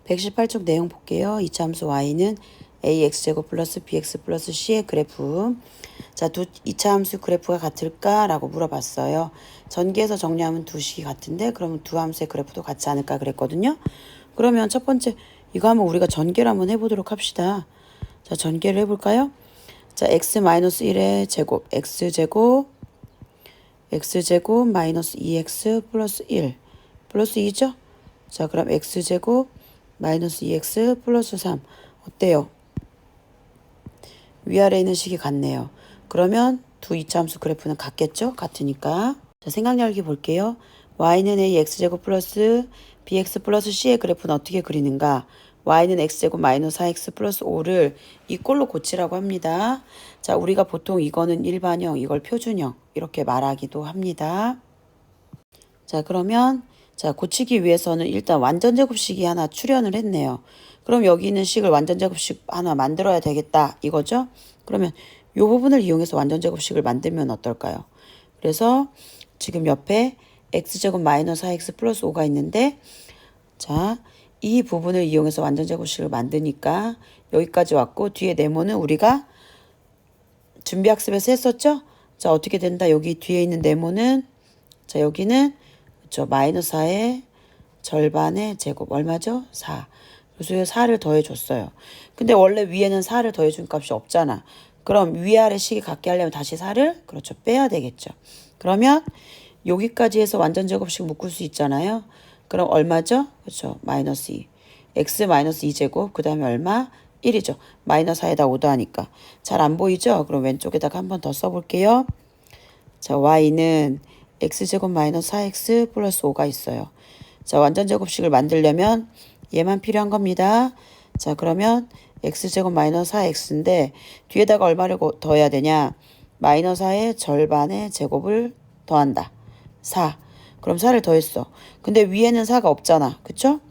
118쪽 내용 볼게요. 이차함수 y는 ax제곱 플러스 bx 플러스 c의 그래프. 자, 이차함수 그래프가 같을까? 라고 물어봤어요. 전기에서 정리하면 두 식이 같은데 그러면 두 함수의 그래프도 같지 않을까 그랬거든요. 그러면 첫 번째 이거 한번 우리가 전개를 한번 해보도록 합시다. 자, 전개를 해볼까요? 자, x-1의 제곱 x제곱 마이너스 2x 플러스 1 플러스 2죠? 자, 그럼 x제곱 마이너스 2x 플러스 3 어때요? 위아래에 있는 식이 같네요. 그러면 두 이차함수 그래프는 같겠죠? 같으니까. 자, 생각 열기 볼게요. y는 a x제곱 플러스 bx 플러스 c의 그래프는 어떻게 그리는가? y는 x제곱 마이너스 4x 플러스 5를 이 꼴로 고치라고 합니다. 자, 우리가 보통 이거는 일반형, 이걸 표준형 이렇게 말하기도 합니다. 자, 그러면 자, 고치기 위해서는 일단 완전제곱식이 하나 출현을 했네요. 그럼 여기 있는 식을 완전제곱식 하나 만들어야 되겠다 이거죠? 그러면 이 부분을 이용해서 완전제곱식을 만들면 어떨까요? 그래서 지금 옆에 x제곱 마이너스 4x 플러스 5가 있는데 자, 이 부분을 이용해서 완전제곱식을 만드니까 여기까지 왔고 뒤에 네모는 우리가 준비학습에서 했었죠? 자, 어떻게 된다? 여기 뒤에 있는 네모는 자, 여기는 그렇죠. 마이너스 4의 절반의 제곱 얼마죠? 4. 그래서 4를 더해줬어요. 근데 원래 위에는 4를 더해준 값이 없잖아. 그럼 위아래 식이 같게 하려면 다시 4를 그렇죠. 빼야 되겠죠. 그러면 여기까지 해서 완전제곱식 묶을 수 있잖아요. 그럼 얼마죠? 그렇죠. 마이너스 2. x 마이너스 2제곱 그 다음에 얼마? 1이죠. 마이너스 4에다 5 더하니까. 잘 안 보이죠? 그럼 왼쪽에다가 한 번 더 써볼게요. 자, y는 x제곱 마이너스 4x 플러스 5가 있어요. 자, 완전제곱식을 만들려면 얘만 필요한 겁니다. 자, 그러면 x제곱 마이너스 4x인데 뒤에다가 얼마를 더해야 되냐? 마이너스 4의 절반의 제곱을 더한다. 4. 그럼 4를 더했어. 근데 위에는 4가 없잖아. 그쵸?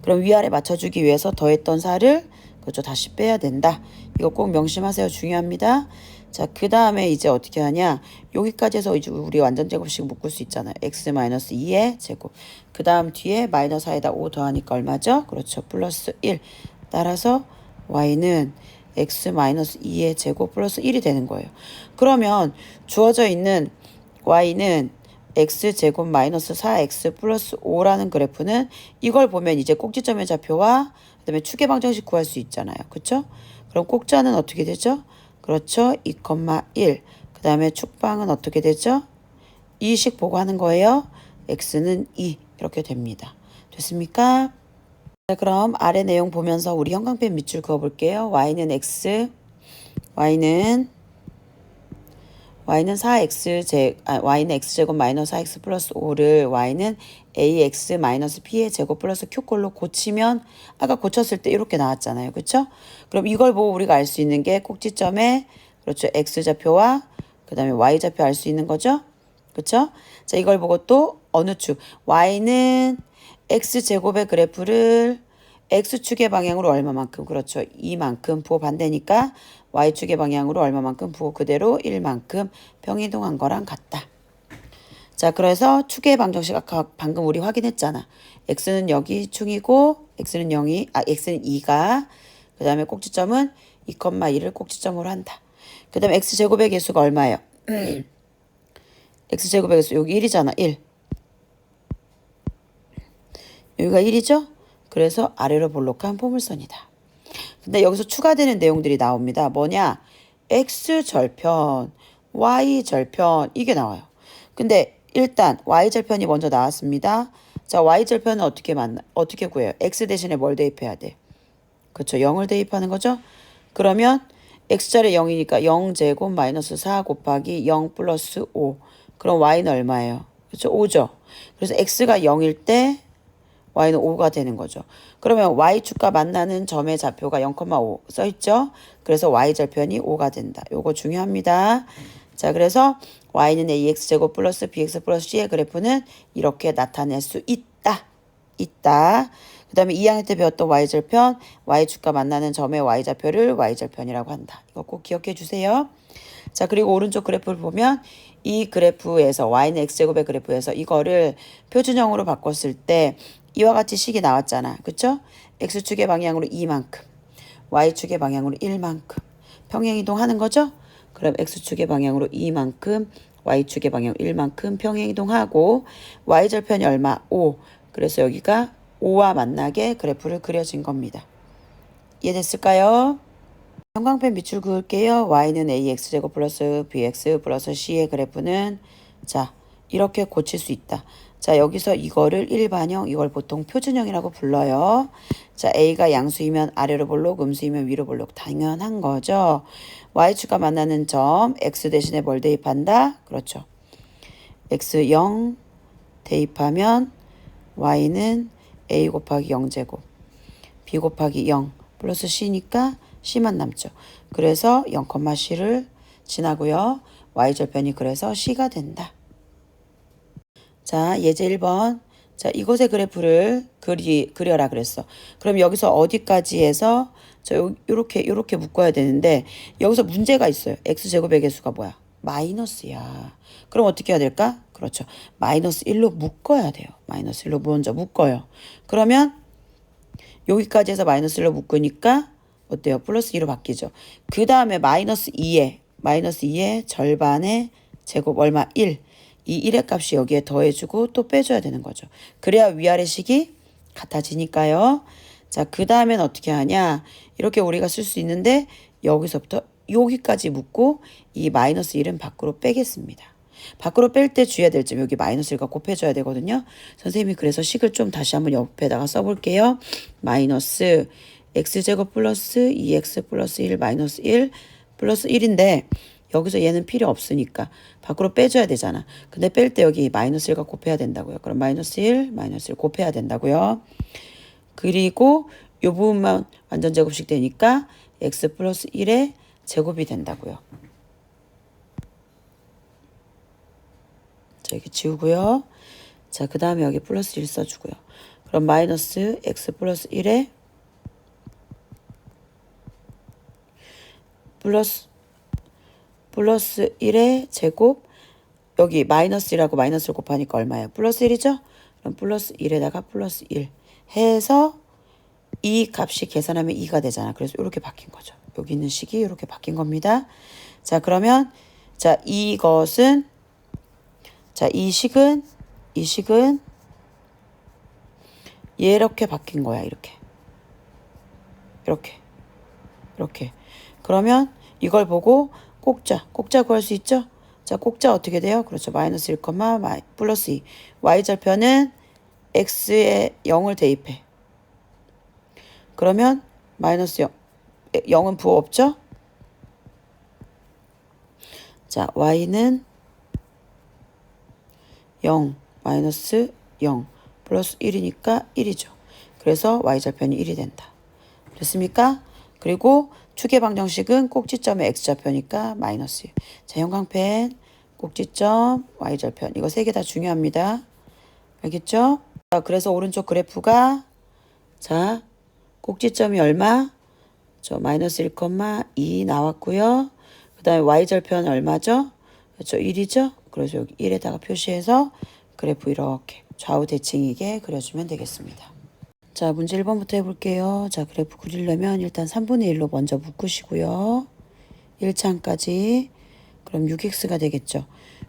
그럼 위아래 맞춰주기 위해서 더했던 4를 그렇죠. 다시 빼야 된다. 이거 꼭 명심하세요. 중요합니다. 자, 그 다음에 이제 어떻게 하냐. 여기까지 해서 이제 우리 완전제곱식 묶을 수 있잖아요. x-2의 제곱. 그 다음 뒤에 마이너스 4에다 5 더하니까 얼마죠? 그렇죠. 플러스 1. 따라서 y는 x-2의 제곱 플러스 1이 되는 거예요. 그러면 주어져 있는 y는 x제곱 마이너스 4x 플러스 5라는 그래프는 이걸 보면 이제 꼭지점의 좌표와 그 다음에 축의 방정식 구할 수 있잖아요. 그쵸? 그럼 꼭자는 어떻게 되죠? 그렇죠. 2,1. 그 다음에 축방은 어떻게 되죠? 2식 보고 하는 거예요. x는 2 이렇게 됩니다. 됐습니까? 자, 그럼 아래 내용 보면서 우리 형광펜 밑줄 그어볼게요. y는 x, y는 4y는 x제곱 마이너스 4x 플러스 5를 y는 ax 마이너스 p의 제곱 플러스 q꼴로 고치면 아까 고쳤을 때 이렇게 나왔잖아요. 그쵸? 그럼 이걸 보고 우리가 알 수 있는 게 꼭지점에 그렇죠. x좌표와 그 다음에 y좌표 알 수 있는 거죠. 그쵸? 자, 이걸 보고 또 어느 축 y는 x제곱의 그래프를 x축의 방향으로 얼마만큼 그렇죠. 이만큼 부호 반대니까 y축의 방향으로 얼마만큼 부호 그대로 1만큼 평이동한 거랑 같다. 자, 그래서 축의 방정식 아까 방금 우리 확인했잖아. x는 여기 축이고 x는 2가 그 다음에 꼭지점은 2,2를 꼭지점으로 한다. 그 다음에 x제곱의 개수가 얼마예요? x제곱의 개수 여기 1이잖아. 1. 여기가 1이죠? 그래서 아래로 볼록한 포물선이다. 근데 여기서 추가되는 내용들이 나옵니다. 뭐냐? x절편, y절편 이게 나와요. 근데 일단 y절편이 먼저 나왔습니다. 자, y절편은 어떻게 구해요? x 대신에 뭘 대입해야 돼? 그렇죠. 0을 대입하는 거죠. 그러면 x자리 0이니까 0제곱 마이너스 4 곱하기 0 플러스 5. 그럼 y는 얼마예요? 그렇죠. 5죠. 그래서 x가 0일 때 y는 5가 되는 거죠. 그러면 y축과 만나는 점의 좌표가 0,5 써있죠. 그래서 y절편이 5가 된다. 요거 중요합니다. 자, 그래서 y는 ax제곱 플러스 bx 플러스 c의 그래프는 이렇게 나타낼 수 있다. 그 다음에 2학년 때 배웠던 y절편, y축과 만나는 점의 y좌표를 y절편이라고 한다. 이거 꼭 기억해 주세요. 자, 그리고 오른쪽 그래프를 보면 이 그래프에서 y는 x제곱의 그래프에서 이거를 표준형으로 바꿨을 때 이와 같이 식이 나왔잖아. 그쵸? x축의 방향으로 2만큼, y축의 방향으로 1만큼 평행이동하는 거죠? 그럼 x축의 방향으로 2만큼, y축의 방향 1만큼 평행이동하고 y절편이 얼마? 5. 그래서 여기가 5와 만나게 그래프를 그려진 겁니다. 이해됐을까요? 형광펜 밑줄 그을게요. y는 ax제곱 플러스 bx 플러스 c의 그래프는 자 이렇게 고칠 수 있다. 자 여기서 이거를 일반형, 이걸 보통 표준형이라고 불러요. 자 a가 양수이면 아래로 볼록, 음수이면 위로 볼록 당연한 거죠. y축과 만나는 점 x 대신에 뭘 대입한다? 그렇죠. x 0 대입하면 y는 a 곱하기 0제곱 b 곱하기 0 플러스 c니까 c만 남죠. 그래서 0,c를 지나고요. y절편이 그래서 c가 된다. 자, 예제 1번. 자, 이곳의 그래프를 그려라 그랬어. 그럼 여기서 어디까지 해서 요렇게 묶어야 되는데 여기서 문제가 있어요. x제곱의 개수가 뭐야? 마이너스야. 그럼 어떻게 해야 될까? 그렇죠. 마이너스 1로 묶어야 돼요. 마이너스 1로 먼저 묶어요. 그러면 여기까지 해서 마이너스 1로 묶으니까 어때요? 플러스 2로 바뀌죠. 그 다음에 마이너스 2의 절반의 제곱 얼마? 1. 이 1의 값이 여기에 더해주고 또 빼줘야 되는 거죠. 그래야 위아래 식이 같아지니까요. 자, 그 다음엔 어떻게 하냐? 이렇게 우리가 쓸 수 있는데 여기서부터 여기까지 묶고 이 마이너스 1은 밖으로 빼겠습니다. 밖으로 뺄 때 주의해야 될 점 여기 마이너스 1과 곱해줘야 되거든요. 선생님이 그래서 식을 좀 다시 한번 옆에다가 써볼게요. 마이너스 x제곱 플러스 2x 플러스 1 마이너스 1 플러스 1인데 여기서 얘는 필요 없으니까 밖으로 빼줘야 되잖아. 근데 뺄 때 여기 마이너스 1과 곱해야 된다고요. 그럼 마이너스 1 곱해야 된다고요. 그리고 이 부분만 완전 제곱식 되니까 x 플러스 1의 제곱이 된다고요. 자, 여기 지우고요. 자, 그 다음에 여기 플러스 1 써주고요. 그럼 마이너스 x 플러스 1에 플러스 1의 제곱, 여기 마이너스 1하고 마이너스를 곱하니까 얼마예요? 플러스 1이죠? 그럼 플러스 1에다가 플러스 1 해서 이 값이 계산하면 2가 되잖아. 그래서 이렇게 바뀐 거죠. 여기 있는 식이 이렇게 바뀐 겁니다. 자, 그러면 자, 이것은 자, 이 식은 이렇게 바뀐 거야. 이렇게. 그러면 이걸 보고 꼭자 구할 수 있죠? 자, 꼭자 어떻게 돼요? 그렇죠. 마이너스 1, 플러스 2. y절편은 x에 0을 대입해. 그러면 마이너스 0은 부호 없죠? 자, y는 0, 마이너스 0, 플러스 1이니까 1이죠. 그래서 y절편이 1이 된다. 됐습니까? 그리고 축의 방정식은 꼭지점의 x좌표니까 마이너스 1. 자, 형광펜, 꼭지점, y절편. 이거 세 개 다 중요합니다. 알겠죠? 자, 그래서 오른쪽 그래프가 자, 꼭지점이 얼마? 저 마이너스 1,2 나왔고요. 그 다음에 y절편 얼마죠? 그렇죠. 1이죠? 그래서 여기 1에다가 표시해서 그래프 이렇게 좌우 대칭이게 그려주면 되겠습니다. 자, 문제 1번부터 해볼게요. 자, 그래프 그리려면 일단 3분의 1로 먼저 묶으시고요. 1차항까지. 그럼 6x가 되겠죠.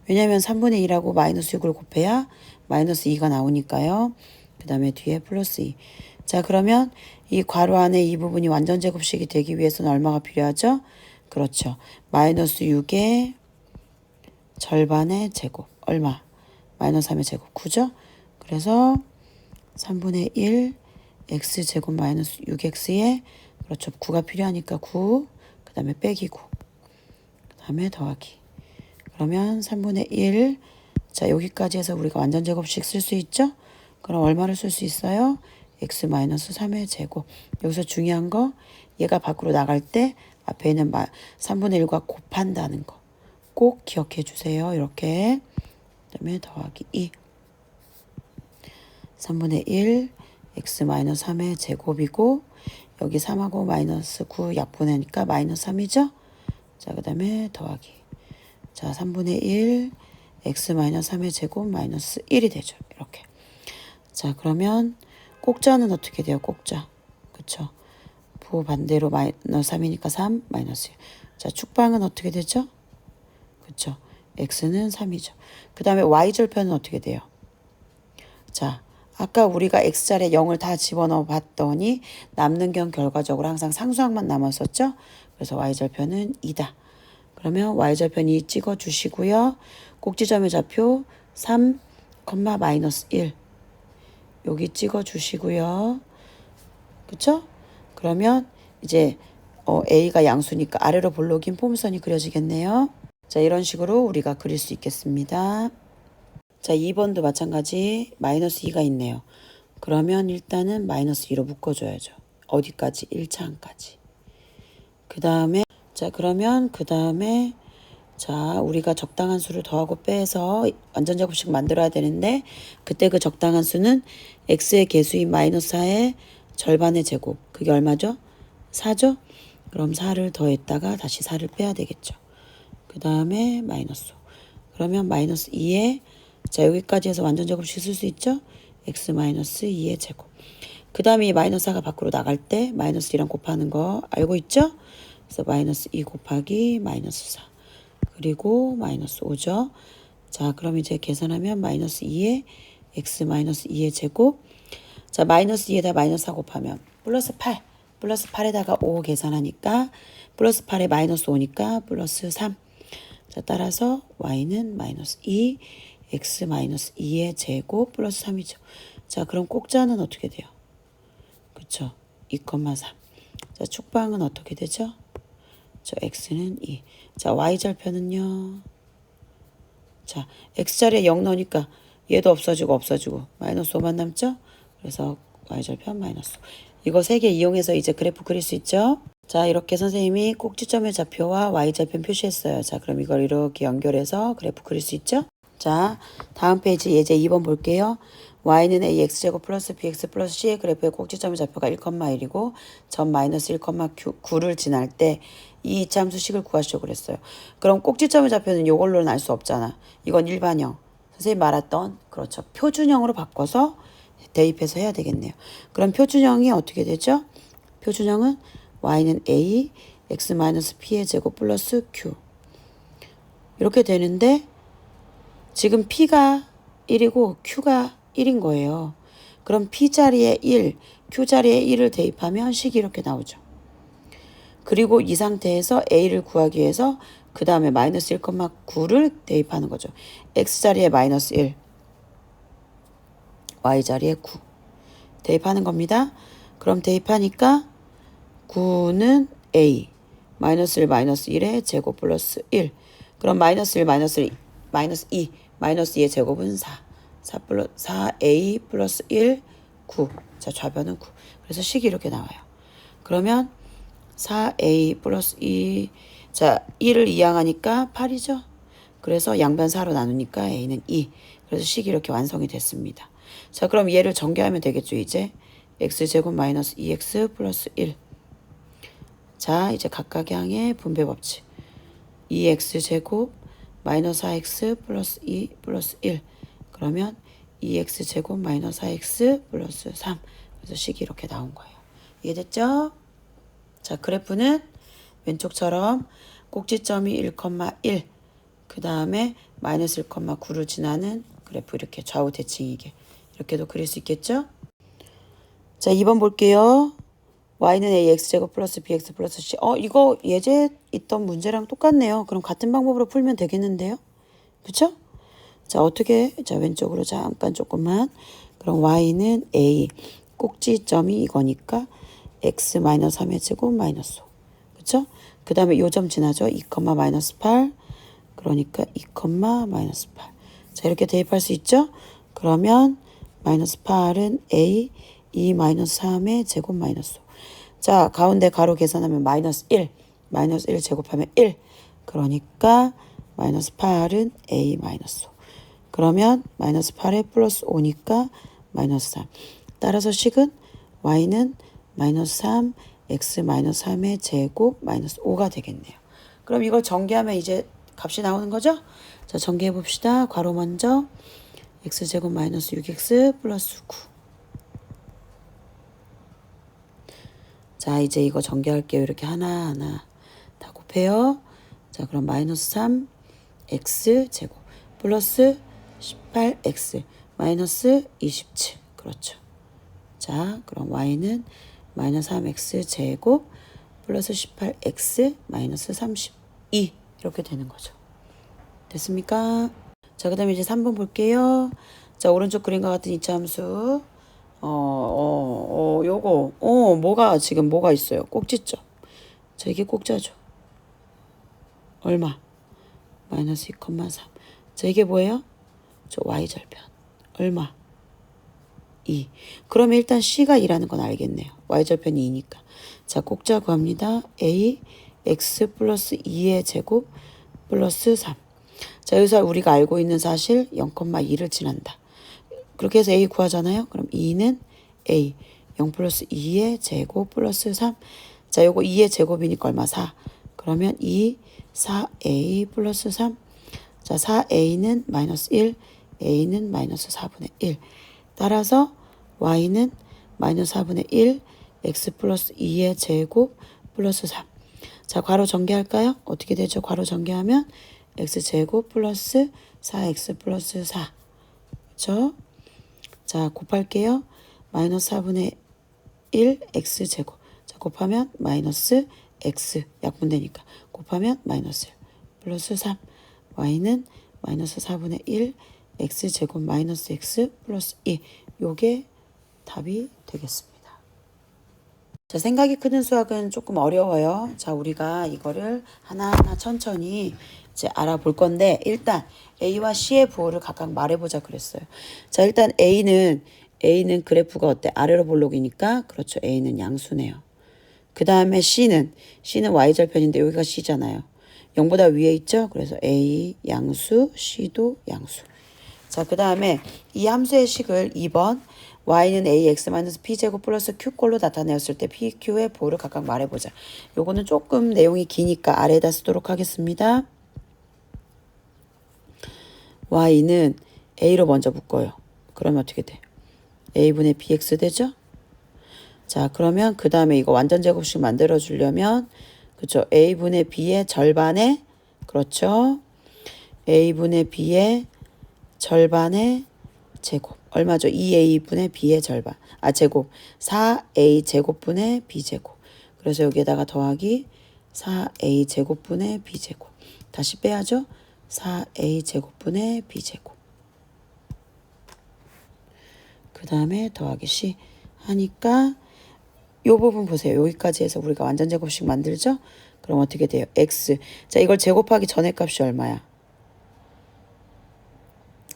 왜냐면 3분의 1하고 마이너스 6을 곱해야 마이너스 2가 나오니까요. 그 다음에 뒤에 플러스 2. 자, 그러면 이 괄호 안에 이 부분이 완전 제곱식이 되기 위해서는 얼마가 필요하죠? 그렇죠. 마이너스 6의 절반의 제곱. 얼마? 마이너스 3의 제곱. 9죠? 그래서 3분의 1 x제곱 마이너스 6x에 그렇죠. 9가 필요하니까 9. 그 다음에 빼기 9. 그 다음에 더하기. 그러면 3분의 1. 자, 여기까지 해서 우리가 완전 제곱식 쓸 수 있죠? 그럼 얼마를 쓸 수 있어요? x 마이너스 3의 제곱. 여기서 중요한 거 얘가 밖으로 나갈 때 앞에 있는 3분의 1과 곱한다는 거 꼭 기억해 주세요. 이렇게. 그 다음에 더하기 2. 3분의 1 x 마이너스 3의 제곱이고 여기 3하고 마이너스 9 약분하니까 마이너스 3이죠. 자, 그 다음에 더하기. 자, 3분의 1 x 마이너스 3의 제곱 마이너스 1이 되죠. 이렇게. 자, 그러면 꼭자는 어떻게 돼요? 꼭자. 그쵸? 부 반대로 마이너스 3이니까 3, 마이너스 1. 자, 축방은 어떻게 되죠? 그쵸? x는 3이죠. 그 다음에 y절편은 어떻게 돼요? 자, 아까 우리가 x자리에 0을 다 집어넣어 봤더니 남는 경 결과적으로 항상 상수항만 남았었죠? 그래서 y절편은 2다. 그러면 y절편 2 찍어주시고요. 꼭지점의 좌표 3, 마이너스 1. 여기 찍어주시고요. 그쵸? 그러면 이제 A가 양수니까 아래로 볼록인 포물선이 그려지겠네요. 자, 이런 식으로 우리가 그릴 수 있겠습니다. 자, 2번도 마찬가지 마이너스 2가 있네요. 그러면 일단은 마이너스 2로 묶어줘야죠. 어디까지? 1차항까지. 그 다음에 자, 그러면 그 다음에 자, 우리가 적당한 수를 더하고 빼서 완전 제곱식 만들어야 되는데 그때 그 적당한 수는 x의 개수인 마이너스 4의 절반의 제곱. 그게 얼마죠? 4죠? 그럼 4를 더했다가 다시 4를 빼야 되겠죠. 그 다음에 마이너스 5. 그러면 마이너스 2에 자, 여기까지 해서 완전 제곱식 쓸 수 있죠? x 마이너스 2의 제곱. 그 다음에 이 마이너스 4가 밖으로 나갈 때 마이너스 2랑 곱하는 거 알고 있죠? 그래서 마이너스 2 곱하기 마이너스 4. 그리고 마이너스 5죠. 자, 그럼 이제 계산하면 마이너스 2에 x 마이너스 2의 제곱. 자, 마이너스 2에다 마이너스 4 곱하면 플러스 8. 플러스 8에다가 5 계산하니까 플러스 8에 마이너스 5니까 플러스 3. 자, 따라서 y는 마이너스 2, x 마이너스 2의 제곱 플러스 3이죠. 자, 그럼 꼭자는 어떻게 돼요? 그쵸? 2,3. 자, 축방은 어떻게 되죠? 저 x는 2. 자, y절편은요. 자, x자리에 0 넣으니까 얘도 없어지고 마이너스 5만 남죠? 그래서 y절편 마이너스 5. 이거 3개 이용해서 이제 그래프 그릴 수 있죠? 자, 이렇게 선생님이 꼭지점의 좌표와 y절편 표시했어요. 자, 그럼 이걸 이렇게 연결해서 그래프 그릴 수 있죠? 자, 다음 페이지 예제 2번 볼게요. y는 ax제곱 플러스 bx 플러스 c의 그래프의 꼭지점의 좌표가 1,1이고 점 마이너스 1,9를 지날 때 이 이차함수식을 구하시오 그랬어요. 그럼 꼭지점의 좌표는 이걸로는 알 수 없잖아. 이건 일반형. 선생님 말했던 그렇죠. 표준형으로 바꿔서 대입해서 해야 되겠네요. 그럼 표준형이 어떻게 되죠? 표준형은 y는 a, x-p의 제곱 플러스 q. 이렇게 되는데 지금 p가 1이고 q가 1인 거예요. 그럼 p 자리에 1, q 자리에 1을 대입하면 식이 이렇게 나오죠. 그리고 이 상태에서 a를 구하기 위해서 그 다음에 마이너스 1,9를 대입하는 거죠. x 자리에 마이너스 1, y 자리에 9 대입하는 겁니다. 그럼 대입하니까 9는 a, 마이너스 1, 마이너스 1의 제곱 플러스 1. 그럼 마이너스 1, 마이너스 1, 마이너스 2, 마이너스 2의 제곱은 4. 4a 플러스 1, 9. 자, 좌변은 9. 그래서 식이 이렇게 나와요. 그러면 4a 플러스 2. 자, 1을 이항하니까 8이죠. 그래서 양변 4로 나누니까 a는 2. 그래서 식이 이렇게 완성이 됐습니다. 자, 그럼 얘를 전개하면 되겠죠, 이제. x제곱 마이너스 2x 플러스 1. 자, 이제 각각 향의 분배 법칙. 2x제곱 마이너스 4x 플러스 2 플러스 1. 그러면 2x제곱 마이너스 4x 플러스 3. 그래서 식이 이렇게 나온 거예요. 이해됐죠? 자, 그래프는 왼쪽처럼 꼭지점이 1,1. 그 다음에 마이너스 1,9를 지나는 그래프 이렇게 좌우 대칭이게. 이렇게도 그릴 수 있겠죠? 자, 2번 볼게요. y는 ax제곱 플러스 bx 플러스 c. 이거 예제 있던 문제랑 똑같네요. 그럼 같은 방법으로 풀면 되겠는데요? 그쵸? 자, 어떻게? 자, 왼쪽으로 잠깐 조금만. 그럼 y는 a. 꼭지점이 이거니까 x 마이너스 3의 제곱 마이너스 5. 그쵸? 그 다음에 요 점 지나죠? 2, 마이너스 8. 그러니까 2, 마이너스 8. 자, 이렇게 대입할 수 있죠? 그러면 마이너스 8은 a, 2 마이너스 3의 제곱 마이너스 5. 자, 가운데 가로 계산하면 마이너스 1. 마이너스 1 제곱하면 1. 그러니까 마이너스 8은 a 마이너스 5. 그러면 마이너스 8에 플러스 5니까 마이너스 3. 따라서 식은 y는 마이너스 3, x 마이너스 3의 제곱 마이너스 5가 되겠네요. 그럼 이걸 전개하면 이제 값이 나오는 거죠? 자, 전개해 봅시다. 괄호 먼저 x제곱 마이너스 6x 플러스 9. 자, 이제 이거 전개할게요. 이렇게 하나하나 다 곱해요. 자, 그럼 마이너스 3x 제곱 플러스 18x 마이너스 27. 그렇죠. 자, 그럼 y는 마이너스 3x 제곱 플러스 18x 마이너스 32 이렇게 되는 거죠. 됐습니까? 자, 그 다음에 이제 3번 볼게요. 자, 오른쪽 그림과 같은 이차함수. 뭐가 지금 뭐가 있어요? 꼭지점. 자, 이게 꼭자죠. 얼마? 마이너스 2,3. 자, 이게 뭐예요? 저 y절편. 얼마? 2. 그러면 일단 C가 2라는 건 알겠네요. y절편이 2니까. 자, 꼭자 구합니다. a x 플러스 2의 제곱 플러스 3. 자, 여기서 우리가 알고 있는 사실 0,2를 지난다. 그렇게 해서 a 구하잖아요. 그럼 2는 a 0 플러스 2의 제곱 플러스 3. 자, 요거 2의 제곱이니까 얼마? 4. 그러면 2 4a 플러스 3. 자, 4a는 마이너스 1, a는 마이너스 4분의 1. 따라서 y는 마이너스 4분의 1, x 플러스 2의 제곱 플러스 3. 자, 괄호 전개할까요? 어떻게 되죠? 괄호 전개하면 x제곱 플러스 4x 플러스 4. 그렇죠? 자, 곱할게요. 마이너스 4분의 1 x제곱. 자, 곱하면 마이너스 x 약분되니까 곱하면 마이너스 1 플러스 3. y는 마이너스 4분의 1 x제곱 마이너스 x 플러스 2. 요게 답이 되겠습니다. 자, 생각이 크는 수학은 조금 어려워요. 자, 우리가 이거를 하나하나 천천히 이제 알아볼 건데, 일단 A와 C의 부호를 각각 말해보자 그랬어요. 자, 일단 A는 그래프가 아래로 볼록이니까, 그렇죠. A는 양수네요. 그 다음에 C는 Y절편인데 여기가 C잖아요. 0보다 위에 있죠? 그래서 A 양수, C도 양수. 자, 그 다음에 이 함수의 식을 2번 y는 ax-b제곱 플러스 q꼴로 나타내었을 때 pq의 부호를 각각 말해보자. 요거는 조금 내용이 기니까 아래에다 쓰도록 하겠습니다. y는 a로 먼저 묶어요. 그러면 어떻게 돼? a분의 bx 되죠? 자, 그러면 그 다음에 이거 완전제곱식 만들어주려면 그렇죠. a분의 b의 절반에 그렇죠. a분의 b의 절반의 제곱. 얼마죠? 2a분의 b의 절반. 제곱. 4a 제곱분의 b제곱. 그래서 여기에다가 더하기 4a 제곱분의 b제곱. 다시 빼야죠. 4a 제곱분의 b제곱. 그 다음에 더하기 c 하니까 요 부분 보세요. 여기까지 해서 우리가 완전제곱식 만들죠? 그럼 어떻게 돼요? x. 자, 이걸 제곱하기 전에 값이 얼마야?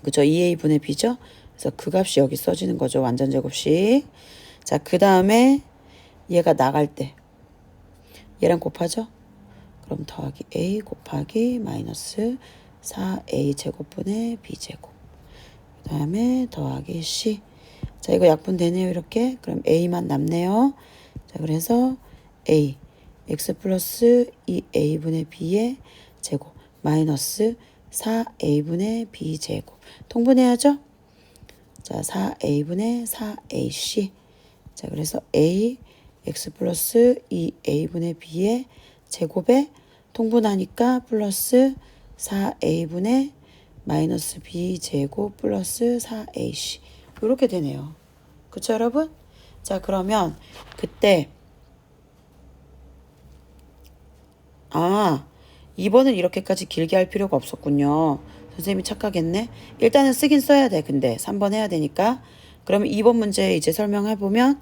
그죠? 2a분의 b죠? 그래서 그 값이 여기 써지는 거죠. 완전제곱식. 자, 그 다음에 얘가 나갈 때 얘랑 곱하죠? 그럼 더하기 a 곱하기 마이너스 4a 제곱분의 b제곱. 그 다음에 더하기 c. 자, 이거 약분되네요. 이렇게. 그럼 a만 남네요. 자, 그래서 a x 플러스 2a분의 b의 제곱 마이너스 4a분의 b제곱. 통분해야죠? 자, 4a분의 4ac. 자, 그래서 a x 플러스 2a분의 b의 제곱에 통분하니까 플러스 4a분의 마이너스 b제곱 플러스 4ac. 이렇게 되네요. 그쵸, 여러분? 자, 그러면 그때 2번을 이렇게까지 길게 할 필요가 없었군요. 선생님이 착각했네. 일단은 쓰긴 써야 돼. 근데 3번 해야 되니까. 그러면 2번 문제 이제 설명해보면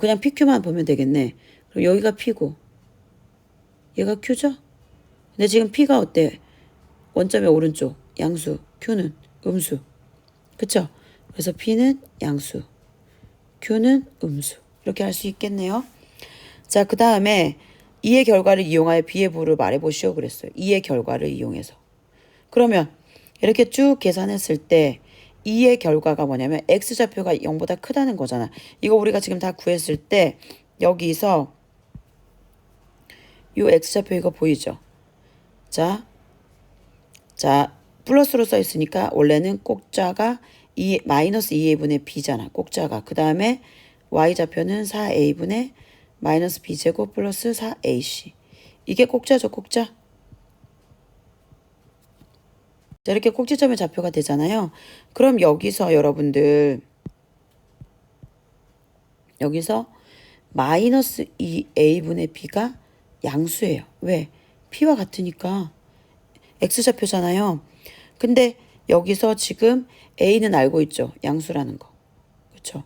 그냥 PQ만 보면 되겠네. 그럼 여기가 P고 얘가 Q죠? 근데 지금 P가 어때? 원점의 오른쪽 양수, Q는 음수. 그쵸? 그래서 P는 양수, Q는 음수. 이렇게 할 수 있겠네요. 자, 그 다음에 2의 결과를 이용하여 B의 부호를 말해보시오 그랬어요. 2의 결과를 이용해서. 그러면 이렇게 쭉 계산했을 때 2의 결과가 뭐냐면 x좌표가 0보다 크다는 거잖아. 이거 우리가 지금 다 구했을 때 여기서 요 x좌표 이거 보이죠? 자, 플러스로 써 있으니까 원래는 꼭자가 마이너스 2a분의 b잖아. 꼭자가. 그 다음에 y좌표는 4a분의 마이너스 b제곱 플러스 4ac. 이게 꼭자죠, 꼭자. 자, 이렇게 꼭지점의 좌표가 되잖아요. 그럼 여기서 여러분들 여기서 마이너스 2a분의 b가 양수예요. 왜? p와 같으니까 x좌표잖아요. 근데 여기서 지금 a는 알고 있죠. 양수라는 거. 그렇죠?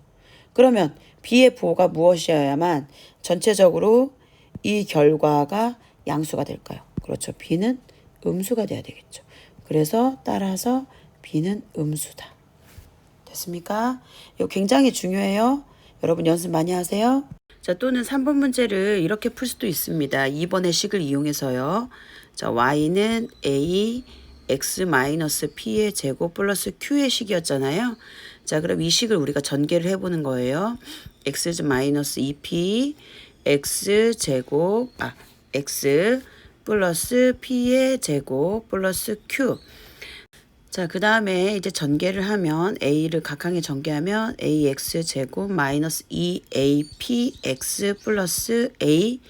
그러면 b의 부호가 무엇이어야만 전체적으로 이 결과가 양수가 될까요? 그렇죠. b는 음수가 돼야 되겠죠. 그래서 따라서 b는 음수다. 됐습니까? 이거 굉장히 중요해요. 여러분 연습 많이 하세요. 자, 또는 3번 문제를 이렇게 풀 수도 있습니다. 2번의 식을 이용해서요. 자, y는 a x-p의 제곱 플러스 q의 식이었잖아요. 자, 그럼 이 식을 우리가 전개를 해보는 거예요. x-2p x제곱 x 플러스 p의 제곱 플러스 q. 자, 그 다음에 이제 전개를 하면 a를 각항에 전개하면 ax 제곱 마이너스 2apx 플러스 a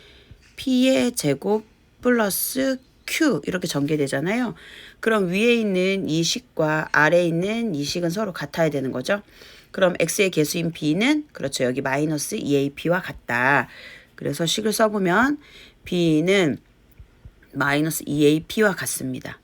p의 제곱 플러스 q 이렇게 전개되잖아요. 그럼 위에 있는 이 식과 아래에 있는 이 식은 서로 같아야 되는 거죠. 그럼 x의 개수인 b는 그렇죠. 여기 마이너스 2ap와 같다. 그래서 식을 써보면 b는 마이너스 2ap와 같습니다.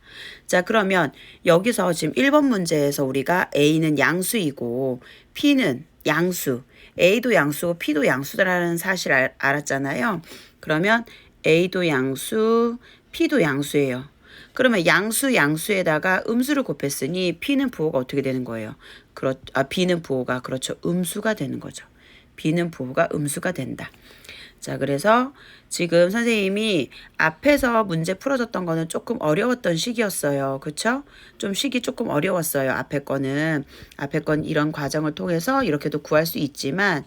자, 그러면 여기서 지금 1번 문제에서 우리가 a는 양수이고 p는 양수, a도 양수고 p도 양수라는 사실을 알았잖아요. 그러면 a도 양수, p도 양수예요. 그러면 양수에다가 음수를 곱했으니 p는 부호가 어떻게 되는 거예요? b는 부호가 그렇죠. 음수가 되는 거죠. b는 부호가 음수가 된다. 자, 그래서 지금 선생님이 앞에서 문제 풀어줬던 거는 조금 어려웠던 식이었어요. 그쵸? 좀 식이 조금 어려웠어요. 앞에 건 이런 과정을 통해서 이렇게도 구할 수 있지만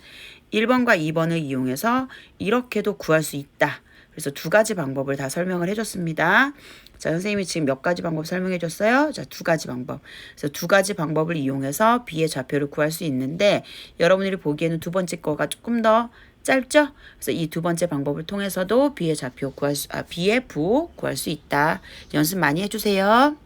1번과 2번을 이용해서 이렇게도 구할 수 있다. 그래서 두 가지 방법을 다 설명을 해줬습니다. 자, 선생님이 지금 몇 가지 방법 설명해 줬어요? 자, 두 가지 방법. 그래서 두 가지 방법을 이용해서 b의 좌표를 구할 수 있는데 여러분들이 보기에는 두 번째 거가 조금 더 짧죠? 그래서 이 두 번째 방법을 통해서도 b의 부호 구할 수 있다. 연습 많이 해주세요.